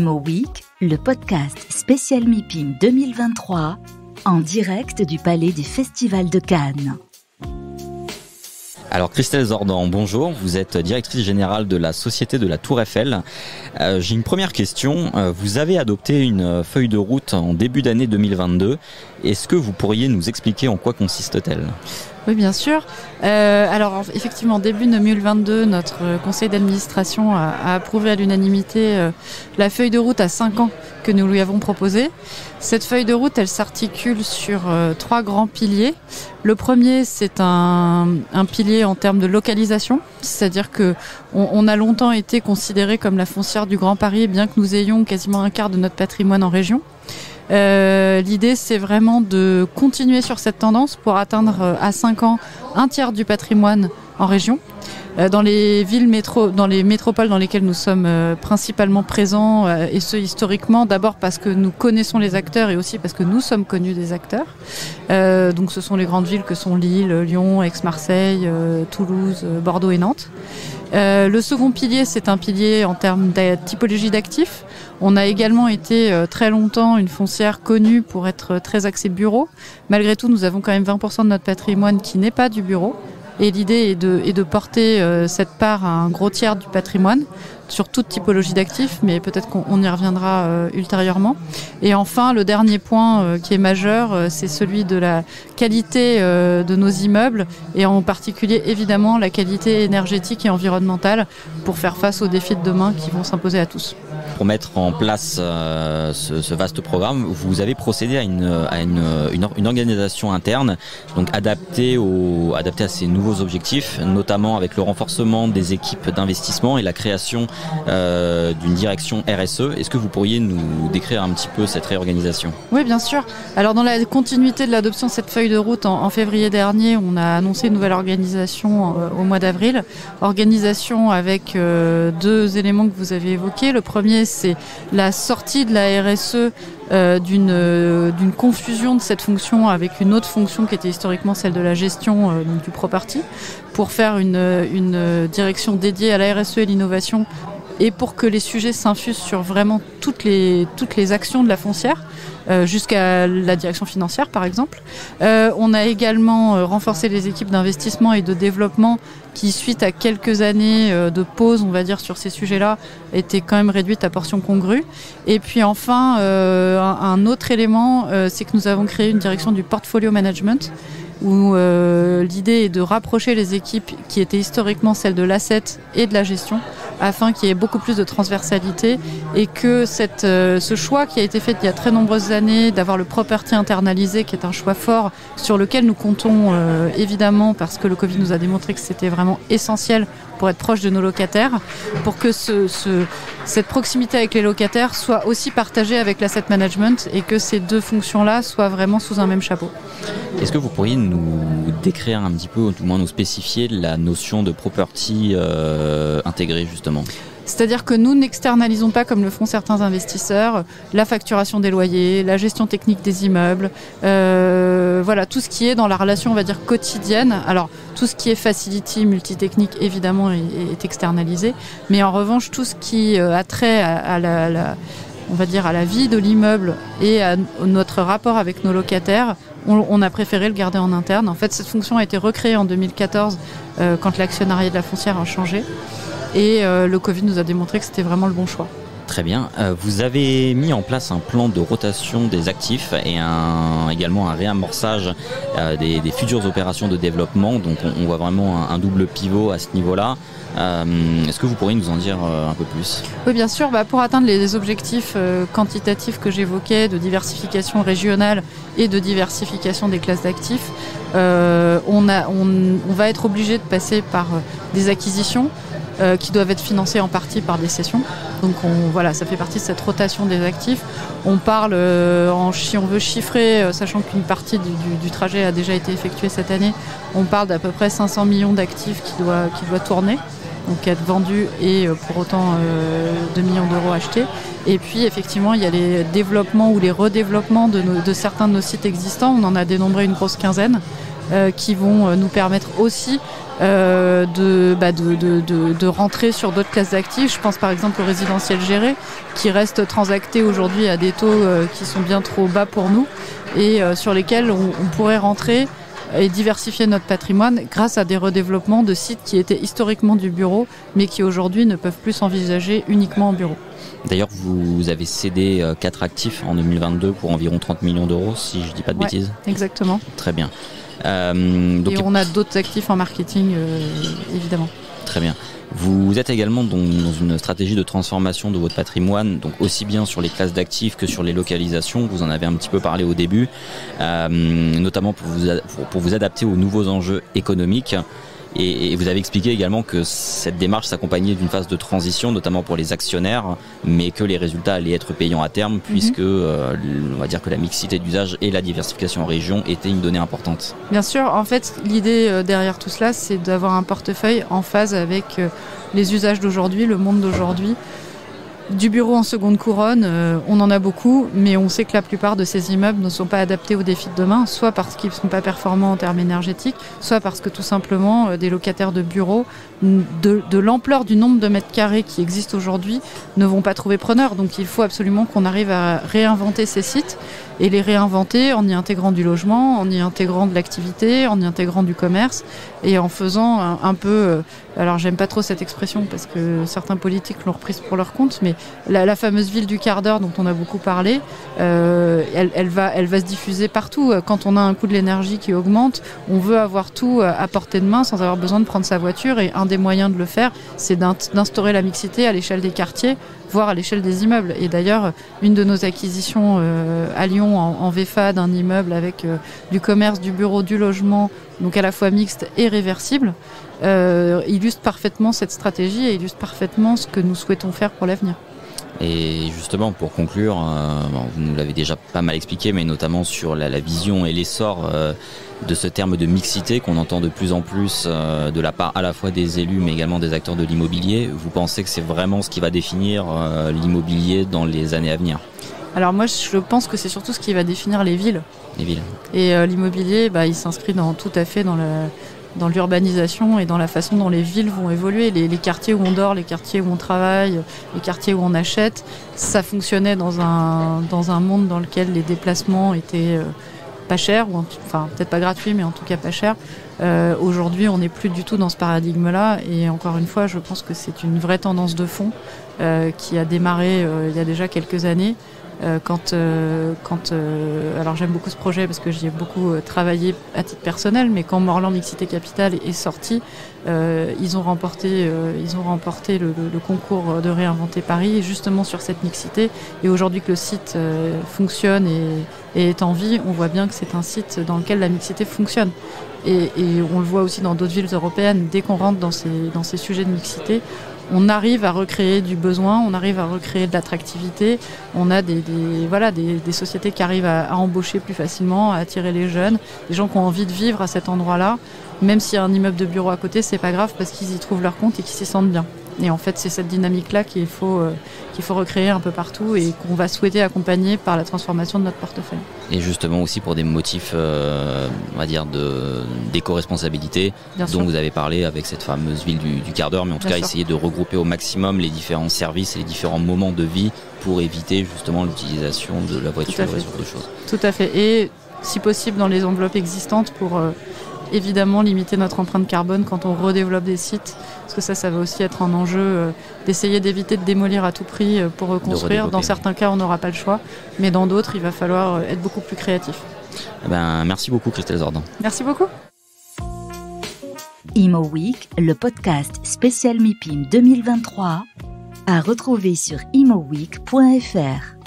MIMO Week, le podcast spécial MIPIM 2023, en direct du Palais du Festival de Cannes. Alors Christelle Zordan, bonjour, vous êtes directrice générale de la Société de la Tour Eiffel. J'ai une première question, vous avez adopté une feuille de route en début d'année 2022. Est-ce que vous pourriez nous expliquer en quoi consiste-t-elle ? Oui, bien sûr. Alors, effectivement, début 2022, notre conseil d'administration a approuvé à l'unanimité la feuille de route à 5 ans que nous lui avons proposée. Cette feuille de route, elle s'articule sur 3 grands piliers. Le premier, c'est un pilier en termes de localisation, c'est-à-dire que on a longtemps été considéré comme la foncière du Grand Paris, bien que nous ayons quasiment un quart de notre patrimoine en région. L'idée, c'est vraiment de continuer sur cette tendance pour atteindre à 5 ans un tiers du patrimoine en région. Dans les dans les métropoles dans lesquelles nous sommes principalement présents, et ce historiquement, d'abord parce que nous connaissons les acteurs et aussi parce que nous sommes connus des acteurs. Donc ce sont les grandes villes que sont Lille, Lyon, Aix-Marseille, Toulouse, Bordeaux et Nantes. Le second pilier, c'est un pilier en termes de typologie d'actifs. On a également été très longtemps une foncière connue pour être très axée bureau. Malgré tout, nous avons quand même 20% de notre patrimoine qui n'est pas du bureau. Et l'idée est de porter cette part à un gros tiers du patrimoine sur toute typologie d'actifs, mais peut-être qu'on y reviendra ultérieurement. Et enfin, le dernier point qui est majeur, c'est celui de la qualité de nos immeubles et en particulier, évidemment, la qualité énergétique et environnementale pour faire face aux défis de demain qui vont s'imposer à tous. Pour mettre en place ce vaste programme, vous avez procédé à une organisation interne, donc adaptée à ces nouveaux objectifs, notamment avec le renforcement des équipes d'investissement et la création d'une direction RSE. Est-ce que vous pourriez nous décrire un petit peu cette réorganisation ? Oui, bien sûr. Alors, dans la continuité de l'adoption de cette feuille de route, en février dernier, on a annoncé une nouvelle organisation au mois d'avril. Organisation avec 2 éléments que vous avez évoqués. Le premier, c'est la sortie de la RSE d'une confusion de cette fonction avec une autre fonction qui était historiquement celle de la gestion donc du property, pour faire une direction dédiée à la RSE et l'innovation et pour que les sujets s'infusent sur vraiment toutes les actions de la foncière, jusqu'à la direction financière par exemple. On a également renforcé les équipes d'investissement et de développement qui, suite à quelques années de pause, on va dire, sur ces sujets-là, étaient quand même réduites à portion congrue. Et puis enfin, un autre élément, c'est que nous avons créé une direction du portfolio management, où l'idée est de rapprocher les équipes qui étaient historiquement celles de l'asset et de la gestion, afin qu'il y ait beaucoup plus de transversalité et que ce choix qui a été fait il y a très nombreuses années d'avoir le property internalisé, qui est un choix fort sur lequel nous comptons évidemment, parce que le Covid nous a démontré que c'était vraiment essentiel pour être proche de nos locataires, pour que cette proximité avec les locataires soit aussi partagée avec l'asset management et que ces 2 fonctions-là soient vraiment sous un même chapeau. Est-ce que vous pourriez nous décrire un petit peu, ou tout au moins nous spécifier la notion de property intégrée justement ? C'est-à-dire que nous n'externalisons pas, comme le font certains investisseurs, la facturation des loyers, la gestion technique des immeubles, voilà, tout ce qui est dans la relation, on va dire, quotidienne. Alors, tout ce qui est facility, multitechnique, évidemment, est externalisé. Mais en revanche, tout ce qui a trait à on va dire, à la vie de l'immeuble et à notre rapport avec nos locataires, on a préféré le garder en interne. En fait, cette fonction a été recréée en 2014 quand l'actionnariat de la foncière a changé. Et le Covid nous a démontré que c'était vraiment le bon choix. Très bien. Vous avez mis en place un plan de rotation des actifs et également un réamorçage des futures opérations de développement. Donc on voit vraiment un double pivot à ce niveau-là. Est-ce que vous pourriez nous en dire un peu plus ? Oui, bien sûr. Pour atteindre les objectifs quantitatifs que j'évoquais, de diversification régionale et de diversification des classes d'actifs, on va être obligé de passer par des acquisitions qui doivent être financées en partie par des cessions. Donc voilà, ça fait partie de cette rotation des actifs. On parle, si on veut chiffrer, sachant qu'une partie du trajet a déjà été effectuée cette année, on parle d'à peu près 500 millions d'actifs qui doit tourner, donc être vendus et pour autant 2 millions d'euros achetés. Et puis effectivement, il y a les développements ou les redéveloppements de certains de nos sites existants. On en a dénombré une grosse quinzaine qui vont nous permettre aussi de rentrer sur d'autres classes d'actifs. Je pense par exemple au résidentiel géré, qui reste transacté aujourd'hui à des taux qui sont bien trop bas pour nous, et sur lesquels on pourrait rentrer et diversifier notre patrimoine grâce à des redéveloppements de sites qui étaient historiquement du bureau, mais qui aujourd'hui ne peuvent plus s'envisager uniquement en bureau. D'ailleurs, vous avez cédé 4 actifs en 2022 pour environ 30 millions d'euros, si je ne dis pas de bêtises. Exactement. Très bien. Donc, et on a d'autres actifs en marketing, évidemment. Très bien. Vous êtes également dans une stratégie de transformation de votre patrimoine, donc aussi bien sur les classes d'actifs que sur les localisations. Vous en avez un petit peu parlé au début, notamment pour vous adapter aux nouveaux enjeux économiques. Et vous avez expliqué également que cette démarche s'accompagnait d'une phase de transition, notamment pour les actionnaires, mais que les résultats allaient être payants à terme, puisque on va dire que la mixité d'usage et la diversification en région étaient une donnée importante. Bien sûr, en fait, l'idée derrière tout cela, c'est d'avoir un portefeuille en phase avec les usages d'aujourd'hui, le monde d'aujourd'hui. Du bureau en seconde couronne, on en a beaucoup, mais on sait que la plupart de ces immeubles ne sont pas adaptés aux défis de demain, soit parce qu'ils ne sont pas performants en termes énergétiques, soit parce que tout simplement des locataires de bureaux, de l'ampleur du nombre de mètres carrés qui existent aujourd'hui, ne vont pas trouver preneur. Donc il faut absolument qu'on arrive à réinventer ces sites et les réinventer en y intégrant du logement, en y intégrant de l'activité, en y intégrant du commerce et en faisant un peu... alors j'aime pas trop cette expression parce que certains politiques l'ont reprise pour leur compte, mais la fameuse ville du quart d'heure dont on a beaucoup parlé, elle va se diffuser partout. Quand on a un coût de l'énergie qui augmente, on veut avoir tout à portée de main sans avoir besoin de prendre sa voiture, et un des moyens de le faire, c'est d'instaurer la mixité à l'échelle des quartiers, voire à l'échelle des immeubles. Et d'ailleurs, une de nos acquisitions à Lyon en VFA d'un immeuble avec du commerce, du bureau, du logement, donc à la fois mixte et réversible, illustre parfaitement cette stratégie et illustre parfaitement ce que nous souhaitons faire pour l'avenir. Et justement, pour conclure, vous nous l'avez déjà pas mal expliqué, mais notamment sur la vision et l'essor de ce terme de mixité qu'on entend de plus en plus de la part à la fois des élus mais également des acteurs de l'immobilier. Vous pensez que c'est vraiment ce qui va définir l'immobilier dans les années à venir ? Alors moi, je pense que c'est surtout ce qui va définir les villes. Les villes. Et l'immobilier, il s'inscrit tout à fait dans l'urbanisation et dans la façon dont les villes vont évoluer. Les quartiers où on dort, les quartiers où on travaille, les quartiers où on achète, ça fonctionnait dans un monde dans lequel les déplacements étaient pas chers, ou enfin peut-être pas gratuits, mais en tout cas pas chers. Aujourd'hui, on n'est plus du tout dans ce paradigme-là, et encore une fois, je pense que c'est une vraie tendance de fond qui a démarré il y a déjà quelques années. Alors j'aime beaucoup ce projet parce que j'y ai beaucoup travaillé à titre personnel, mais quand Morland Mixité Capital est sorti, ils ont remporté le concours de Réinventer Paris justement sur cette mixité, et aujourd'hui que le site fonctionne et est en vie, on voit bien que c'est un site dans lequel la mixité fonctionne, et on le voit aussi dans d'autres villes européennes. Dès qu'on rentre dans ces sujets de mixité, on arrive à recréer du besoin, on arrive à recréer de l'attractivité. On a des sociétés qui arrivent à embaucher plus facilement, à attirer les jeunes, des gens qui ont envie de vivre à cet endroit-là. Même s'il y a un immeuble de bureau à côté, c'est pas grave parce qu'ils y trouvent leur compte et qu'ils s'y sentent bien. Et en fait, c'est cette dynamique-là qu'il faut recréer un peu partout et qu'on va souhaiter accompagner par la transformation de notre portefeuille. Et justement aussi pour des motifs, on va dire, d'éco-responsabilité dont vous avez parlé avec cette fameuse ville du quart d'heure, mais en tout cas essayer de regrouper au maximum les différents services et les différents moments de vie pour éviter justement l'utilisation de la voiture et ce genre de choses. Tout à fait. Et si possible dans les enveloppes existantes pour... évidemment limiter notre empreinte carbone quand on redéveloppe des sites, parce que ça va aussi être un enjeu d'essayer d'éviter de démolir à tout prix pour reconstruire. Dans certains cas, on n'aura pas le choix, mais dans d'autres, il va falloir être beaucoup plus créatif. Merci beaucoup Christelle Zordan. Merci beaucoup. Imo Week, le podcast spécial MIPIM 2023, à retrouver sur imoweek.fr.